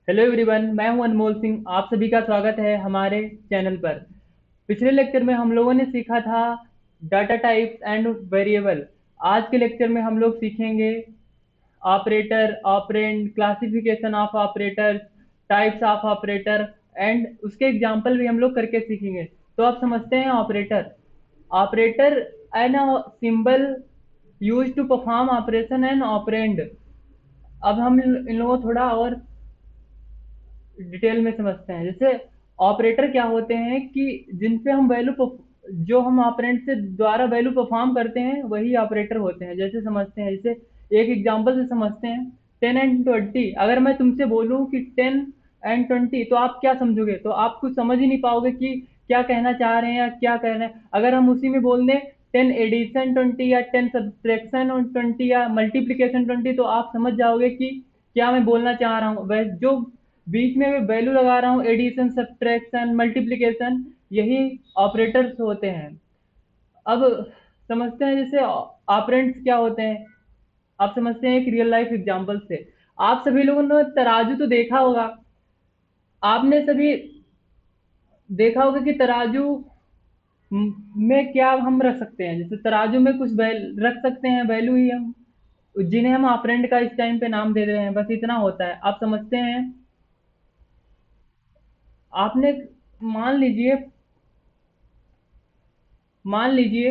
Hello everyone, मैं हूं अनमोल सिंह। आप सभी का स्वागत है हमारे चैनल पर। पिछले लेक्चर में हम लोगों ने सीखा था डाटा टाइप्स एंड वेरिएबल। आज के लेक्चर में हम लोग सीखेंगे operator, operand, classification of operator, types of operator and उसके एग्जाम्पल भी हम लोग करके सीखेंगे। तो आप समझते हैं operator. Operator an symbol use to perform operation and operand. अब हम इन लोगों को थोड़ा और डिटेल में समझते हैं। जैसे ऑपरेटर क्या होते हैं कि जिन पे हम जो हम ऑपरेंड से द्वारा वैल्यू परफॉर्म करते हैं वही ऑपरेटर होते हैं। जैसे समझते हैं, जैसे एक एग्जांपल से समझते हैं। 10 एंड 20, अगर मैं तुमसे बोलूं कि 10 एंड 20, तो आप क्या समझोगे? तो आप कुछ समझ ही नहीं पाओगे कि क्या कहना चाह रहे हैं या क्या कह रहे हैं। अगर हम उसी में बोल दें 10 एडिशन 20 या 10 सब्ट्रैक्शन 20 या मल्टीप्लीकेशन 20, तो आप समझ जाओगे कि क्या मैं बोलना चाह रहा हूँ। वह जो बीच में मैं वैल्यू लगा रहा हूँ, एडिशन, सब्ट्रैक्शन, मल्टीप्लिकेशन, यही ऑपरेटर्स होते हैं। अब समझते हैं जैसे ऑपरेंड्स क्या होते हैं। आप समझते हैं एक रियल लाइफ एग्जांपल से। आप सभी लोगों ने तराजू तो देखा होगा। आपने सभी देखा होगा कि तराजू में क्या हम रख सकते हैं। जैसे तराजू में कुछ रख सकते हैं वैल्यू ही हम, जिन्हें हम ऑपरेंड का इस टाइम पे नाम दे रहे हैं, बस इतना होता है। आप समझते हैं। आपने मान लीजिए मान लीजिए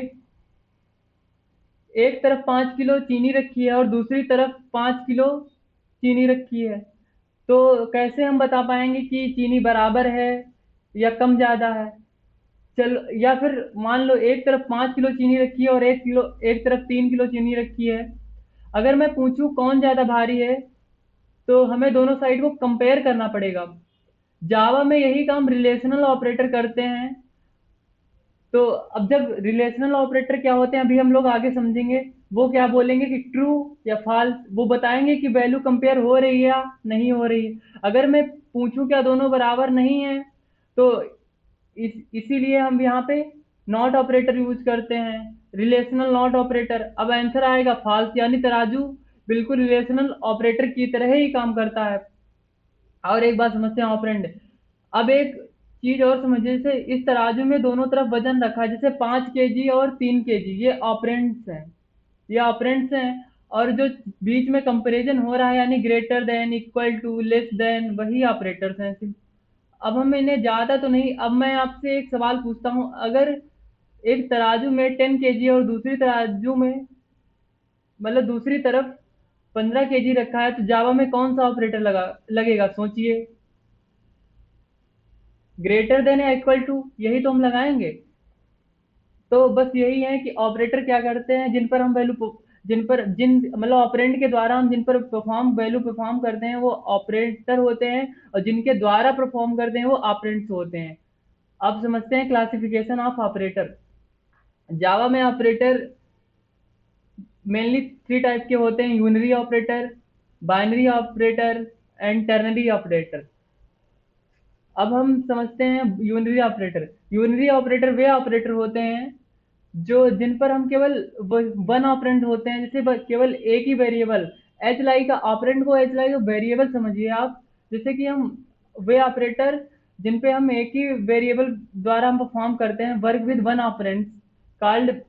एक तरफ 5 किलो चीनी रखी है और दूसरी तरफ 5 किलो चीनी रखी है। तो कैसे हम बता पाएंगे कि चीनी बराबर है या कम ज्यादा है? चलो, या फिर मान लो एक तरफ 5 किलो चीनी रखी है और एक तरफ 3 किलो चीनी रखी है। अगर मैं पूछूं कौन ज्यादा भारी है, तो हमें दोनों साइड को कंपेयर करना पड़ेगा। जावा में यही काम रिलेशनल ऑपरेटर करते हैं। तो अब जब रिलेशनल ऑपरेटर क्या होते हैं, अभी हम लोग आगे समझेंगे। वो क्या बोलेंगे कि ट्रू या फॉल्स, वो बताएंगे कि वैल्यू कंपेयर हो रही है या नहीं हो रही है। अगर मैं पूछूं क्या दोनों बराबर नहीं है, तो इसीलिए हम यहाँ पे नॉट ऑपरेटर यूज करते हैं, रिलेशनल नॉट ऑपरेटर। अब आंसर आएगा फॉल्स, यानी तराजू बिल्कुल रिलेशनल ऑपरेटर की तरह ही काम करता है। और एक बात समझते हैं ऑपरेंड। अब एक चीज और समझिए, जैसे इस तराजू में दोनों तरफ वजन रखा है, जैसे 5 केजी और 3 केजी, ये ऑपरेंड्स हैं। ये ऑपरेंड्स हैं। और जो बीच में कंपैरिजन हो रहा है, यानी greater than, equal to, less than, वही ऑपरेटर्स हैं। अब हम इन्हें ज्यादा तो नहीं। अब मैं आपसे एक सवाल पूछता हूँ। अगर एक तराजू में 10 केजी और दूसरी तराजू में, मतलब दूसरी तरफ 15 केजी रखा है, तो जावा में कौन सा ऑपरेटर लगेगा? सोचिए। ग्रेटर देन या इक्वल टू, यही तो हम लगाएंगे। तो बस यही है कि ऑपरेटर क्या करते हैं, जिन पर हम वैल्यू, जिन मतलब ऑपरेंड के द्वारा हम जिन पर वैल्यू परफॉर्म करते हैं वो ऑपरेटर होते हैं, और जिनके द्वारा परफॉर्म करते हैं वो ऑपरेंड्स होते हैं। अब समझते हैं क्लासिफिकेशन ऑफ ऑपरेटर। जावा में ऑपरेटर मेनली 3 टाइप के होते हैं: unary operator, binary operator and ternary operator. अब हम समझते हैं यूनरी ऑपरेटर। यूनरी ऑपरेटर वे ऑपरेटर होते हैं जो जिन पर हम केवल वन ऑपरेंड होते हैं। जैसे केवल एक ही वेरिएबल, एच लाई का ऑपरेंड को, एच लाई का वेरिएबल समझिए आप। जैसे कि हम वे ऑपरेटर जिन पे हम एक ही वेरिएबल द्वारा हम परफॉर्म करते हैं, work with one operand, called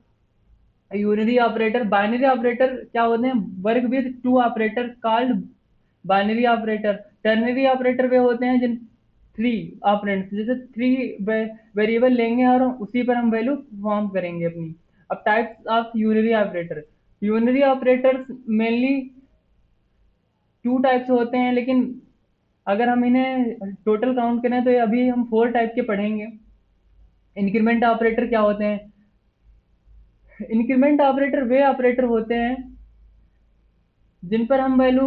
unary operator. Binary operator क्या होते हैं? Work with two operator, called binary operator. Ternary operator वे होते हैं जिन 3 ऑपरेंड्स, जैसे 3 वेरिएबल लेंगे और उसी पर हम वैल्यू फॉर्म करेंगे अपनी। अब types of unary operator. Unary operators mainly 2 types होते हैं, लेकिन अगर हम इन्हें टोटल काउंट करें तो ये अभी हम 4 टाइप के पढ़ेंगे। इंक्रीमेंट ऑपरेटर क्या होते हैं? इंक्रीमेंट ऑपरेटर वे ऑपरेटर होते हैं जिन पर हम वैल्यू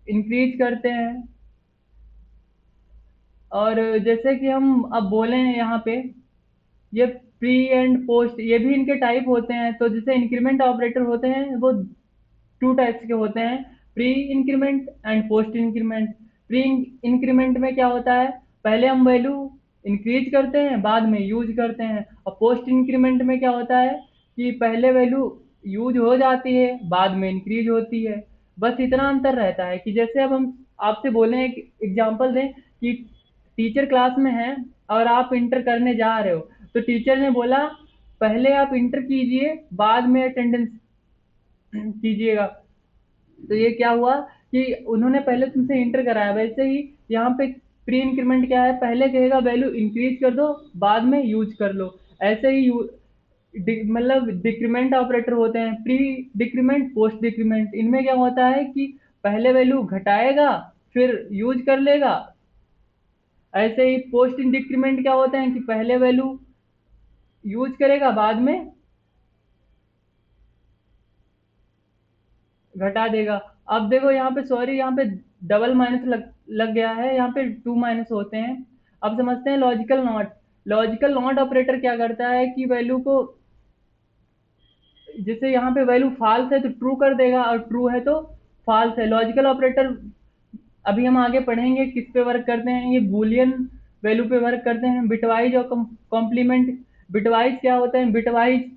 इंक्रीज करते हैं। और जैसे कि हम अब बोले हैं यहाँ पे, ये प्री एंड पोस्ट, ये भी इनके टाइप होते हैं। तो जैसे इंक्रीमेंट ऑपरेटर होते हैं वो 2 टाइप्स के होते हैं: pre increment and post increment. Pre increment में क्या होता है, पहले हम वैल्यू इंक्रीज करते हैं, बाद में यूज करते हैं। और पोस्ट इंक्रीमेंट में क्या होता है कि पहले वैल्यू यूज हो जाती है, बाद में इंक्रीज होती है। बस इतना अंतर रहता है कि जैसे अब हम आपसे बोले एक एग्जांपल दें कि टीचर क्लास में है और आप इंटर करने जा रहे हो, तो टीचर ने बोला पहले आप इंटर कीजिए बाद में अटेंडेंस कीजिएगा। तो ये क्या हुआ कि उन्होंने पहले तुमसे इंटर कराया, वैसे ही यहाँ पे प्री इंक्रीमेंट क्या है, पहले कहेगा वैल्यू इंक्रीज कर दो बाद में यूज कर लो। ऐसे ही मतलब डिक्रीमेंट ऑपरेटर होते हैं, प्री डिक्रीमेंट पोस्ट डिक्रीमेंट। इनमें क्या होता है कि पहले वैल्यू घटाएगा फिर यूज कर लेगा। ऐसे ही पोस्ट डिक्रीमेंट क्या होते हैं कि पहले वैल्यू यूज करेगा बाद में घटा देगा। अब देखो यहाँ पे, सॉरी यहाँ पे डबल माइनस लग गया है, यहाँ पे टू माइनस होते हैं। अब समझते हैं logical not. Logical not operator क्या करता है कि वैल्यू को, जैसे यहाँ पे वैल्यू फॉल्स है तो ट्रू कर देगा और ट्रू है तो फॉल्स है। लॉजिकल ऑपरेटर अभी हम आगे पढ़ेंगे किस पे वर्क करते हैं, ये बूलियन वैल्यू पे वर्क करते हैं। बिटवाइज और कॉम्प्लीमेंट। बिटवाइज क्या होता है, बिटवाइज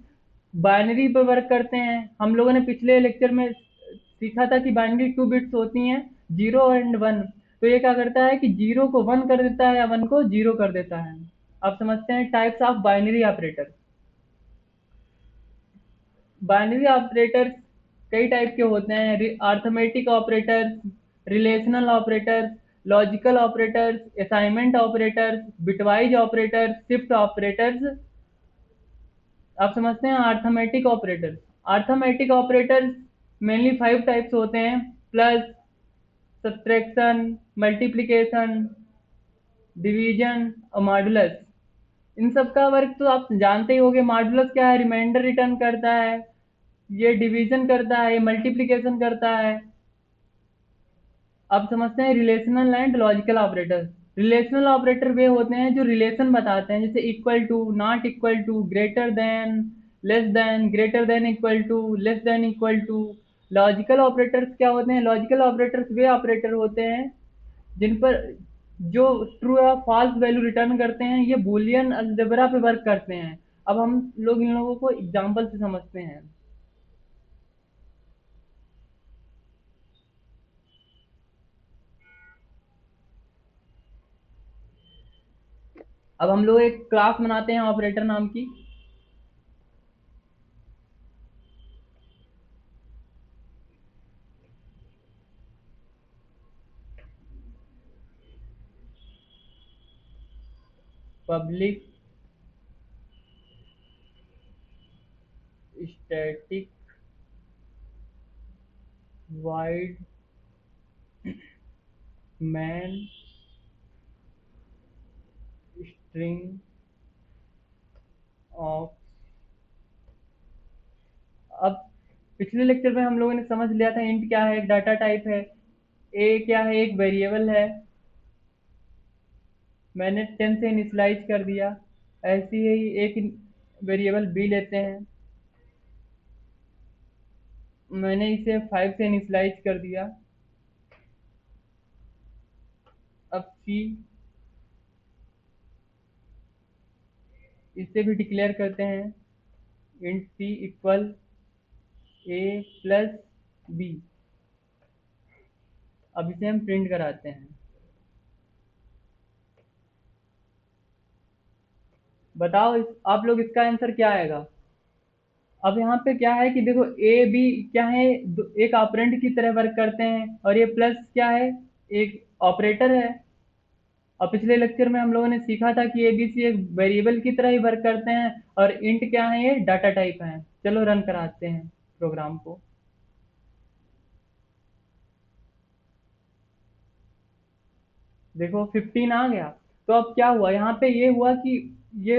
बाइनरी पे वर्क करते हैं। हम लोगों ने पिछले लेक्चर में सीखा था कि बाइनरी 2 बिट्स होती हैं, 0 और 1। तो ये क्या करता है कि 0 को 1 कर देता है या 1 को 0 कर देता है। अब समझते हैं types of binary operator. Binary operators कई टाइप के होते हैं, arithmetic operators, relational operators, logical operators, assignment operators, bitwise operators, shift operators. आप समझते हैं arithmetic operators. Arithmetic operators mainly 5 types होते हैं, प्लस, सब्ट्रैक्शन, मल्टीप्लिकेशन, डिवीजन और मॉडुलस। इन सब का वर्क तो आप जानते ही होंगे। मॉडुलस क्या है, रिमाइंडर रिटर्न करता है। ये डिवीजन करता है, ये मल्टीप्लिकेशन करता है। अब समझते हैं relational and logical operator. Relational operator वे होते हैं जो रिलेशन बताते हैं, जैसे equal to, not equal to, greater than, less than, greater than equal to, less than equal to. Logical operators क्या होते हैं, लॉजिकल ऑपरेटर्स वे ऑपरेटर होते हैं जिन पर जो ट्रू या फॉल्स वैल्यू रिटर्न करते हैं। ये बूलियन अलजेब्रा पे वर्क करते हैं। अब हम लोग इन लोगों को एग्जांपल से समझते हैं। अब हम लोग एक क्लास बनाते हैं ऑपरेटर नाम की। Public static wide man string of. अब पिछले लेक्चर में हम लोगों ने समझ लिया था इंट क्या है, एक डाटा टाइप है। ए क्या है, एक वेरिएबल है। मैंने 10 से इनिशलाइज कर दिया। ऐसे ही एक वेरिएबल बी लेते हैं, मैंने इसे 5 से इनिशलाइज कर दिया। अब सी, इसे भी डिक्लेयर करते हैं, इंट सी इक्वल ए प्लस बी। अब इसे हम प्रिंट कराते हैं। बताओ आप लोग इसका आंसर क्या आएगा। अब यहाँ पे क्या है कि देखो ए बी क्या है, एक ऑपरेंड की तरह वर्क करते हैं, और ये प्लस क्या है, एक ऑपरेटर है। और पिछले लेक्चर में हम लोगों ने सीखा था कि ए बी सी एक वेरिएबल की तरह ही वर्क करते हैं, और इंट क्या है, ये डाटा टाइप है। चलो रन कराते हैं प्रोग्राम को। देखो 15 आ गया। तो अब क्या हुआ यहाँ पे, ये हुआ कि ये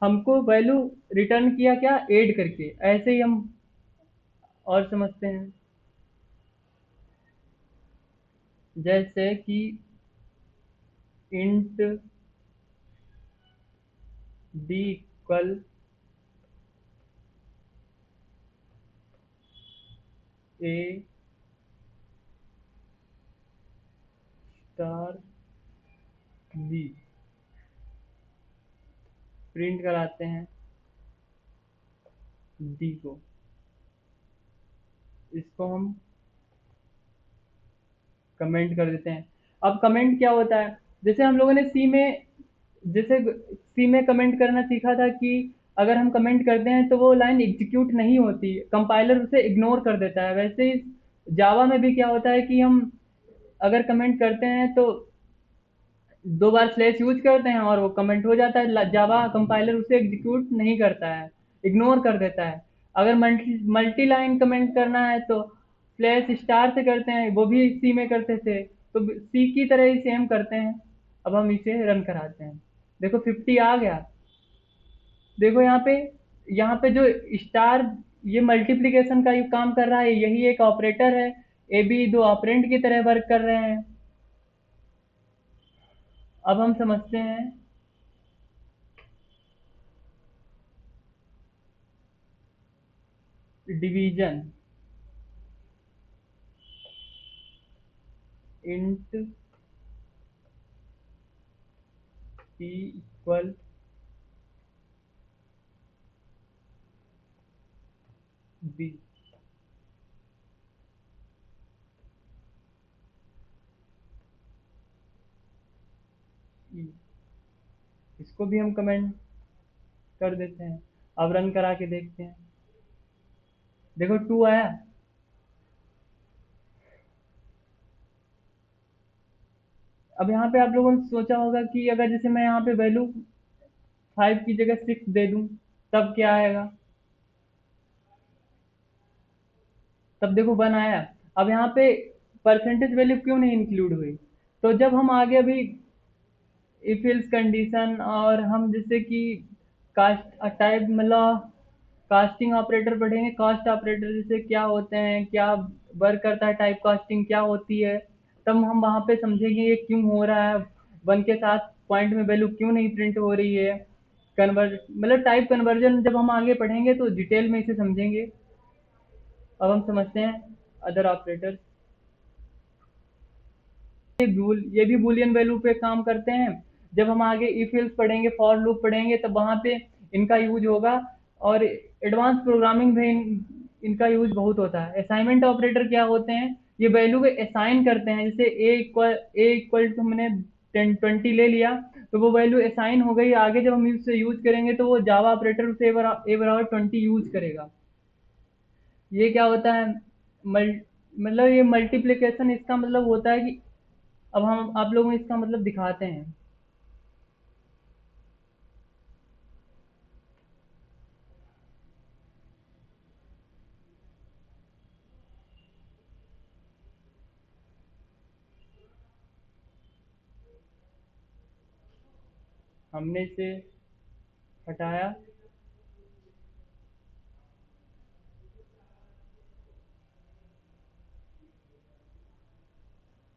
हमको वैल्यू रिटर्न किया क्या, ऐड करके। ऐसे ही हम और समझते हैं, जैसे कि इंट डी इक्वल ए स्टार बी। प्रिंट कराते हैं डी को। इसको हम कमेंट कर देते हैं। अब कमेंट क्या होता है, जैसे हम लोगों ने सी में कमेंट करना सीखा था कि अगर हम कमेंट करते हैं तो वो लाइन एग्जीक्यूट नहीं होती, कंपाइलर उसे इग्नोर कर देता है। वैसे ही जावा में भी क्या होता है कि हम अगर कमेंट करते हैं तो 2 बार स्लैश यूज करते हैं और वो कमेंट हो जाता है, जावा कंपाइलर उसे एग्जीक्यूट नहीं करता है, इग्नोर कर देता है। अगर मल्टी लाइन कमेंट करना है तो स्लैश स्टार से करते हैं, वो भी सी में करते थे, तो सी की तरह ही सेम करते हैं। अब हम इसे रन कराते हैं, देखो 50 आ गया। देखो यहाँ पे जो स्टार, ये मल्टीप्लिकेशन का ये काम कर रहा है, यही एक ऑपरेटर है। ए बी दो ऑपरेंड की तरह वर्क कर रहे हैं। अब हम समझते हैं division. Int p equal b। इसको भी हम कमेंट कर देते हैं। अब रन करा के देखते हैं, देखो 2 आया। अब यहाँ पे आप लोगों ने सोचा होगा कि अगर जैसे मैं यहाँ पे वैल्यू 5 की जगह 6 दे दूं तब क्या आएगा। तब देखो 1 आया। अब यहाँ पे परसेंटेज वैल्यू क्यों नहीं इंक्लूड हुई, तो जब हम आगे अभी इफ एल्स कंडीशन और हम जैसे कि कास्ट टाइप मतलब कास्टिंग ऑपरेटर पढ़ेंगे, कास्ट ऑपरेटर जैसे क्या होते हैं, क्या वर्क करता है, टाइप कास्टिंग क्या होती है, तब हम वहाँ पे समझेंगे ये क्यों हो रहा है, 1 के साथ पॉइंट में वैल्यू क्यों नहीं प्रिंट हो रही है। कन्वर्ज मतलब टाइप कन्वर्जन जब हम आगे पढ़ेंगे तो डिटेल में इसे समझेंगे। अब हम समझते हैं अदर ऑपरेटर। ये भी बूलियन वैल्यू पे काम करते हैं। जब हम आगे इफ एल्स पढ़ेंगे, फॉर लूप पढ़ेंगे, तब वहाँ पे इनका यूज होगा। और एडवांस प्रोग्रामिंग में इनका यूज बहुत होता है। असाइनमेंट ऑपरेटर क्या होते हैं, ये वैल्यू को असाइन करते हैं। जैसे ए इक्वल टू हमने 10 20 ले लिया, तो वो वैल्यू असाइन हो गई। आगे जब हम इसे यूज करेंगे तो वो जावा ऑपरेटर उसे ए बराबर 20 यूज करेगा। ये क्या होता है, मल मतलब ये मल्टीप्लिकेशन, इसका मतलब होता है कि अब हम आप लोगों को इसका मतलब दिखाते हैं। हमने इसे हटाया,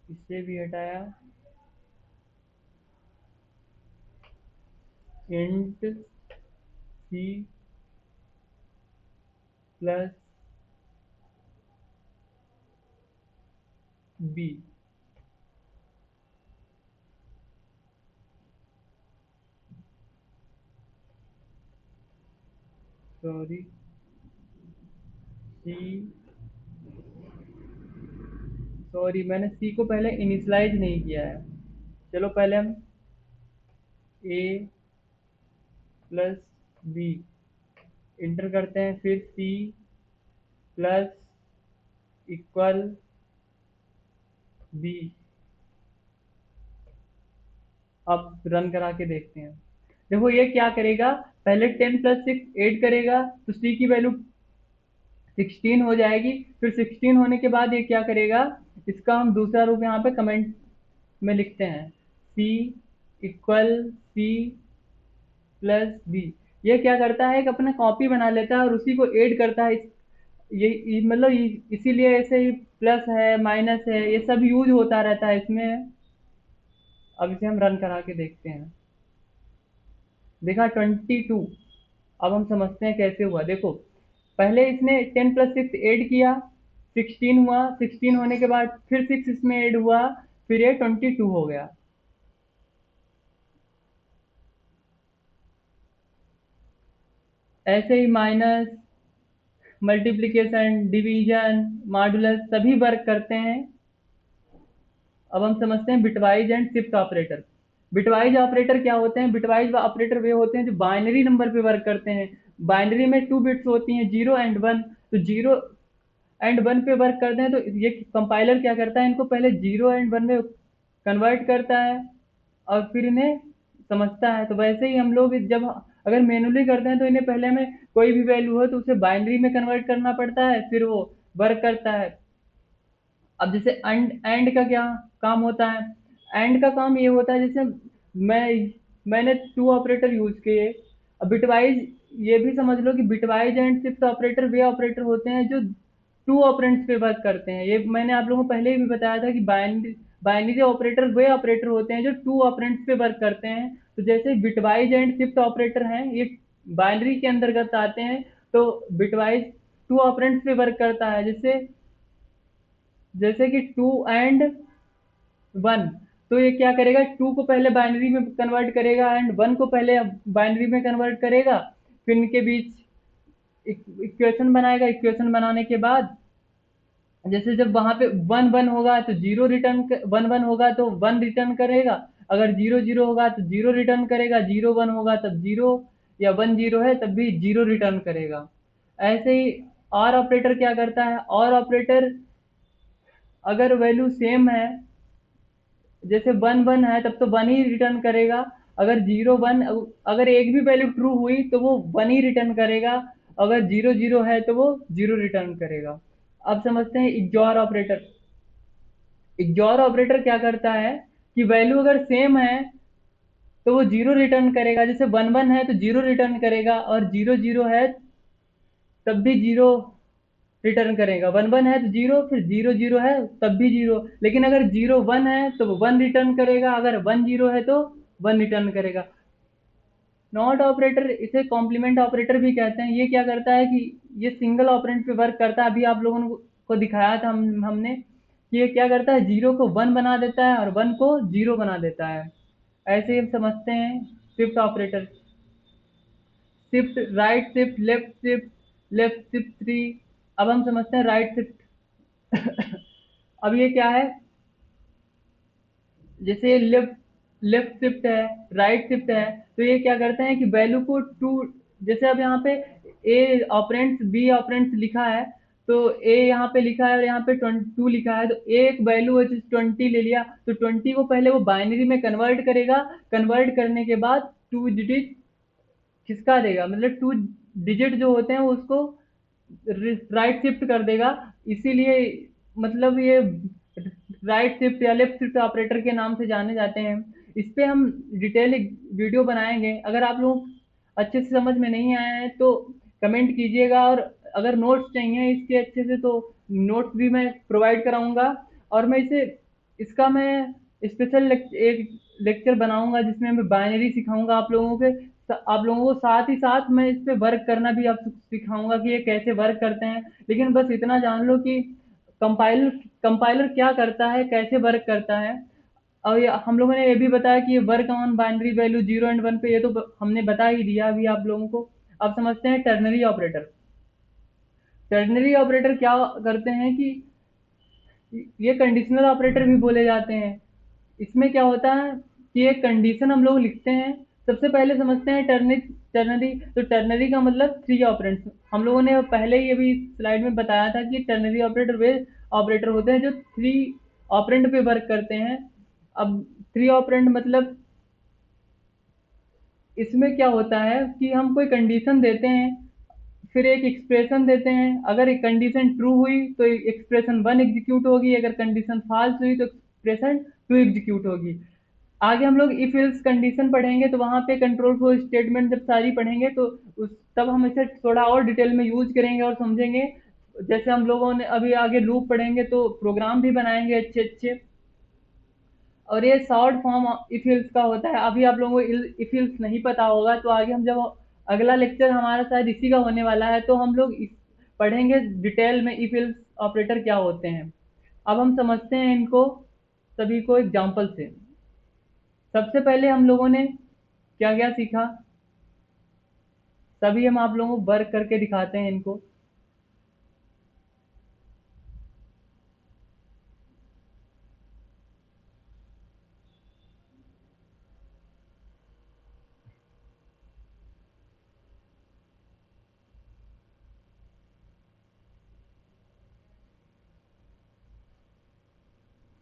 इसे भी हटाया। Int C plus B. Sorry, C sorry मैंने सी को पहले इनिशलाइज नहीं किया है। चलो पहले हम ए प्लस बी इंटर करते हैं, फिर सी प्लस इक्वल बी। अब रन करा के देखते हैं। देखो ये क्या करेगा, पहले 10 + 6 ऐड करेगा तो सी की वैल्यू 16 हो जाएगी। फिर 16 होने के बाद ये क्या करेगा, इसका हम दूसरा रूप यहाँ पे कमेंट में लिखते हैं, सी इक्वल सी प्लस बी। ये क्या करता है, एक अपना कॉपी बना लेता है और उसी को ऐड करता है। मतलब इसीलिए ऐसे ही प्लस है, माइनस है, ये सब यूज होता रहता है इसमें। अब इसे हम रन करा के देखते हैं, देखा 22। अब हम समझते हैं कैसे हुआ। देखो पहले इसने 10 + 6 ऐड किया, 16 हुआ। 16 होने के बाद फिर 6 इसमें ऐड हुआ, फिर ये 22 हो गया। ऐसे ही माइनस, मल्टीप्लिकेशन, डिवीजन, मॉडुलस सभी वर्क करते हैं। अब हम समझते हैं bitwise and shift operator. Bitwise operator क्या होते हैं? बिटवाइज ऑपरेटर वे होते हैं जो बाइनरी नंबर पे वर्क करते हैं। बाइनरी में 2 बिट्स होती हैं, 0 एंड 1। तो 0 एंड 1 पे वर्क करते हैं, तो ये कंपाइलर क्या करता है, इनको पहले 0 एंड 1 में कन्वर्ट करता है और फिर इन्हें समझता है। तो वैसे ही हम लोग जब अगर मैनुअली करते हैं तो इन्हें पहले हमें कोई भी वैल्यू हो तो उसे बाइनरी में कन्वर्ट करना पड़ता है, फिर वो वर्क करता है। अब जैसे एंड का क्या काम होता है? एंड का काम ये होता है, जैसे मैंने टू ऑपरेटर यूज किए। अब बिटवाइज ये भी समझ लो कि बिटवाइज एंड शिफ्ट ऑपरेटर वे ऑपरेटर होते हैं जो टू ऑपरेंड्स पे वर्क करते हैं। ये मैंने आप लोगों को पहले ही भी बताया था कि बाइनरी ऑपरेटर वे ऑपरेटर होते हैं जो टू ऑपरेंड्स पे वर्क करते हैं। तो जैसे बिटवाइज एंड शिफ्ट ऑपरेटर हैं, ये बाइनरी के अंतर्गत आते हैं। तो बिटवाइज टू ऑपरेंड्स पे वर्क करता है, जैसे जैसे कि 2 एंड 1। तो ये क्या करेगा, 2 को पहले बाइनरी में कन्वर्ट करेगा एंड 1 को पहले बाइनरी में कन्वर्ट करेगा। फिर इनके बीच इक्वेशन बनाएगा। इक्वेशन बनाने के बाद जैसे जब वहां पे 1 1 होगा तो 0 रिटर्न, 1 1 होगा तो 1 रिटर्न करेगा। अगर 0 0 होगा तो 0 रिटर्न करेगा। 0 1 होगा तब 0, या 1 0 है तब भी 0 रिटर्न करेगा। ऐसे ही और ऑपरेटर क्या करता है? और ऑपरेटर अगर वैल्यू सेम है, जैसे 1 1 है तब तो 1 ही रिटर्न करेगा। अगर 0 1, अगर एक भी वैल्यू ट्रू हुई तो वो 1 ही रिटर्न करेगा। अगर 0 0 है तो वो 0 रिटर्न करेगा। अब समझते हैं इग्जॉर ऑपरेटर। इग्जॉर ऑपरेटर क्या करता है कि वैल्यू अगर सेम है तो वो 0 रिटर्न करेगा। जैसे 1 1 है तो 0 रिटर्न करेगा, और 0 0 है तब भी 0 रिटर्न करेगा। 1 1 है तो 0, फिर 0 0 है तब भी 0। लेकिन अगर 0 1 है तो वो 1 रिटर्न करेगा। अगर 1 0 है तो 1 रिटर्न करेगा। नॉट ऑपरेटर, इसे कॉम्प्लीमेंट ऑपरेटर भी कहते हैं। ये क्या करता है कि ये सिंगल ऑपरेंड पे वर्क करता है। अभी आप लोगों को दिखाया था हमने कि ये क्या करता है, 0 को 1 बना देता है और 1 को 0 बना देता है। ऐसे ही हम समझते हैं shift operator. Shift, right shift, left shift, left shift 3। अब हम समझते हैं राइट शिफ्ट। अब ये क्या है? जैसे लेफ्ट लेफ्ट शिफ्ट है, राइट शिफ्ट है। तो ये क्या करते हैं कि वैल्यू को टू, जैसे अब यहाँ पे ए ऑपरेंट्स बी ऑपरेंट्स लिखा है, तो ए यहाँ पे लिखा है और यहाँ पे 22 लिखा है। तो एक वैल्यू है जिस 20 ले लिया, तो 20 को पहले वो बाइनरी में कन्वर्ट करेगा। कन्वर्ट करने के बाद 2 डिजिट खिसका देगा, मतलब 2 डिजिट जो होते हैं वो उसको राइट शिफ्ट कर देगा। इसीलिए मतलब ये राइट शिफ्ट या लेफ्ट शिफ्ट ऑपरेटर के नाम से जाने जाते हैं। इस पे हम डिटेल वीडियो बनाएंगे। अगर आप लोग अच्छे से समझ में नहीं आया है तो कमेंट कीजिएगा, और अगर नोट्स चाहिए इसके अच्छे से तो नोट्स भी मैं प्रोवाइड कराऊंगा। और मैं इसे इसका मैं स्पेशल एक लेक्चर बनाऊंगा जिसमें मैं बाइनरी सिखाऊंगा आप लोगों के। आप लोगों को साथ ही साथ मैं इस पे वर्क करना भी आप सिखाऊंगा कि ये कैसे वर्क करते हैं। लेकिन बस इतना जान लो कि कंपाइलर कंपाइलर क्या करता है, कैसे वर्क करता है। और ये हम लोगों ने ये भी बताया कि ये work on binary value 0 and 1 पे, ये तो हमने बता ही दिया अभी आप लोगों को। अब समझते हैं टर्नरी ऑपरेटर। टर्नरी ऑपरेटर क्या करते हैं कि ये कंडीशनल ऑपरेटर भी बोले जाते हैं। इसमें क्या होता है कि एक कंडीशन हम लोग लिखते हैं। सबसे पहले समझते हैं टर्नरी। तो टर्नरी का मतलब 3 ऑपरेंड्स। हम लोगों ने पहले ही अभी स्लाइड में बताया था कि टर्नरी ऑपरेटर वे ऑपरेटर होते हैं जो 3 ऑपरेंड पे वर्क करते हैं। अब 3 ऑपरेंड मतलब इसमें क्या होता है कि हम कोई कंडीशन देते हैं, फिर एक एक्सप्रेशन देते हैं। अगर एक कंडीशन ट्रू हुई तो एक्सप्रेशन 1 एग्जीक्यूट होगी, अगर कंडीशन फॉल्स हुई तो एक्सप्रेशन 2 एग्जीक्यूट होगी। आगे हम लोग इफ एल्स कंडीशन पढ़ेंगे तो वहां पे कंट्रोल फ्लो स्टेटमेंट जब सारी पढ़ेंगे तो तब हम इसे थोड़ा और डिटेल में यूज करेंगे और समझेंगे। जैसे हम लोगों ने अभी आगे लूप पढ़ेंगे तो प्रोग्राम भी बनाएंगे अच्छे अच्छे। और ये शॉर्ट फॉर्म इफ एल्स का होता है। अभी आप लोगों को इफ एल्स नहीं पता होगा तो आगे हम जब अगला लेक्चर हमारा शायद इसी का होने वाला है तो हम लोग पढ़ेंगे डिटेल में इफ एल्स ऑपरेटर क्या होते हैं। अब हम समझते हैं इनको सभी को एग्जाम्पल से। सबसे पहले हम लोगों ने क्या क्या सीखा, तभी हम आप लोगों को वर्क करके दिखाते हैं इनको।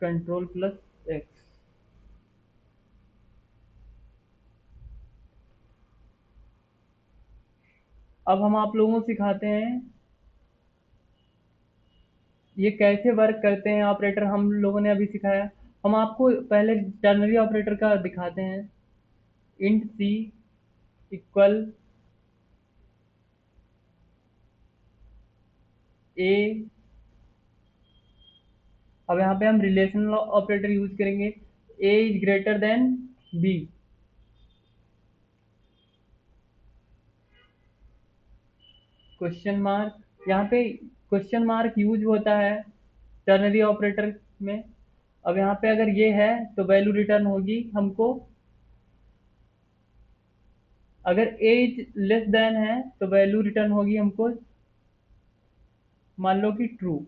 Control plus x. अब हम आप लोगों को सिखाते हैं ये कैसे वर्क करते हैं ऑपरेटर, हम लोगों ने अभी सिखाया। हम आपको पहले टर्नरी ऑपरेटर का दिखाते हैं। Int C equal A. अब यहाँ पे हम रिलेशनल ऑपरेटर यूज करेंगे। A is greater than B. Question mark, यहाँ पे क्वेश्चन मार्क यूज होता है टर्नरी ऑपरेटर में। अब यहाँ पे अगर ये है तो वैल्यू रिटर्न होगी हमको। अगर एज लेस देन है तो वैल्यू रिटर्न होगी हमको, मान लो कि ट्रू।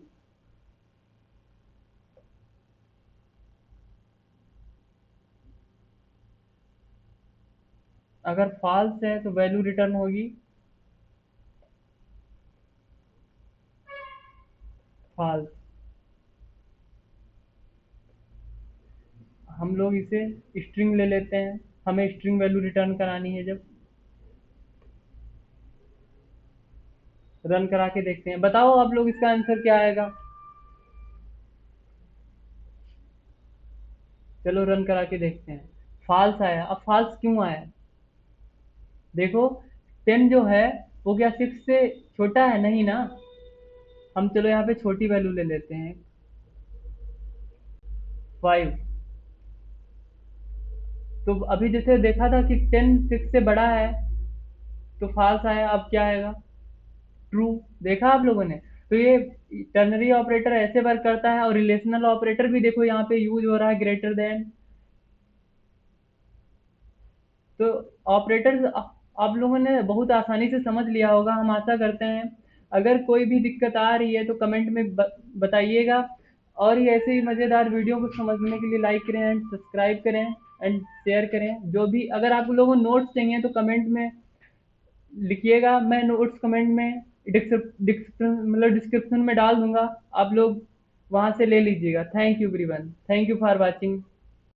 अगर फॉल्स है तो वैल्यू रिटर्न होगी फॉल्स। हम लोग इसे स्ट्रिंग ले लेते हैं, हमें स्ट्रिंग वैल्यू रिटर्न करानी है। जब रन करा के देखते हैं, बताओ आप लोग इसका आंसर क्या आएगा। चलो रन करा के देखते हैं। फॉल्स आया। अब फॉल्स क्यों आया देखो। 10 जो है वो क्या 6 से छोटा है, नहीं ना। हम चलो यहाँ पे छोटी वैल्यू ले लेते हैं 5। तो अभी जैसे देखा था कि 10 6 से बड़ा है तो फॉल्स आया। अब क्या आएगा, ट्रू। देखा आप लोगों ने। तो ये टर्नरी ऑपरेटर ऐसे वर्क करता है। और रिलेशनल ऑपरेटर भी देखो यहाँ पे यूज हो रहा है, ग्रेटर देन। तो ऑपरेटर आप लोगों ने बहुत आसानी से समझ लिया होगा, हम आशा करते हैं। अगर कोई भी दिक्कत आ रही है तो कमेंट में बताइएगा। और ये ऐसे ही मज़ेदार वीडियो को समझने के लिए लाइक करें एंड सब्सक्राइब करें एंड शेयर करें। जो भी अगर आप लोगों को नोट्स चाहिए तो कमेंट में लिखिएगा, मैं नोट्स कमेंट में डिस्क्रिप्शन में डाल दूंगा। आप लोग वहां से ले लीजिएगा। Thank you everyone, thank you for watching.